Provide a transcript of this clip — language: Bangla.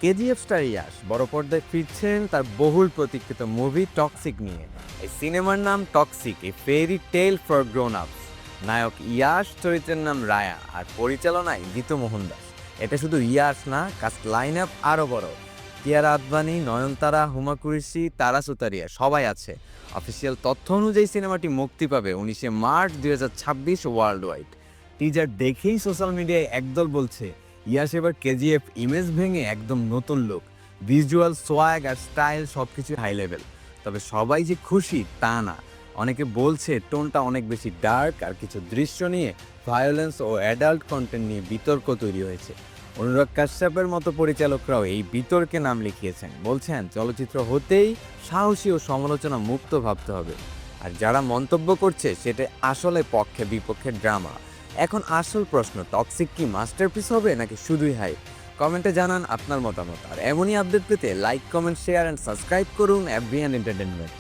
কেজিএফ স্টার ইয়াশ বড় পর্দায় ফিরছেন তার বহুল প্রতীক্ষিত মুভি টক্সিক নিয়ে। এই সিনেমার নাম toxic, a fairy tale for grown ups. নায়ক ইয়াশ, চরিত্রের নাম রায়া, আর পরিচালনায় জিতু মোহন দাস। এটা শুধু ইয়াশ না, কাস্ট লাইন আপ আরও বড়। কিয়ারা আদবানি, নয়নতারা, হুমা কুরেশি, তারা সুতারিয়া সবাই আছে। অফিসিয়াল তথ্য অনুযায়ী সিনেমাটি মুক্তি পাবে 19শে মার্চ 2026 ওয়ার্ল্ড ওয়াইড। টিজার দেখেই সোশ্যাল মিডিয়ায় একদল বলছে ইয়াশ এবার কেজিএফ ইমেজ ভেঙে একদম নতুন লুক, ভিজুয়াল, সোয়াগ আর স্টাইল সবকিছু হাই লেভেল। তবে সবাই যে খুশি তা না, অনেকে বলছে টোনটা অনেক বেশি ডার্ক, আর কিছু দৃশ্য নিয়ে ভায়োলেন্স ও অ্যাডাল্ট কন্টেন্ট নিয়ে বিতর্ক তৈরি হয়েছে। অনুরাগ কাশ্যপের মতো পরিচালকরাও এই বিতর্কে নাম লিখিয়েছেন, বলছেন চলচ্চিত্র হতেই সাহসী ও সমালোচনা মুক্ত ভাবতে হবে। আর যারা মন্তব্য করছে সেটা আসলে পক্ষে বিপক্ষে ড্রামা। এখন আসল প্রশ্ন, টক্সিক কি মাস্টারপিস হবে নাকি শুধুই হাই? কমেন্টে জানান আপনার মতামত। আর এমনই আপডেট পেতে like, comment, share and subscribe করুন এভরিওয়ান এন্টারটেইনমেন্ট।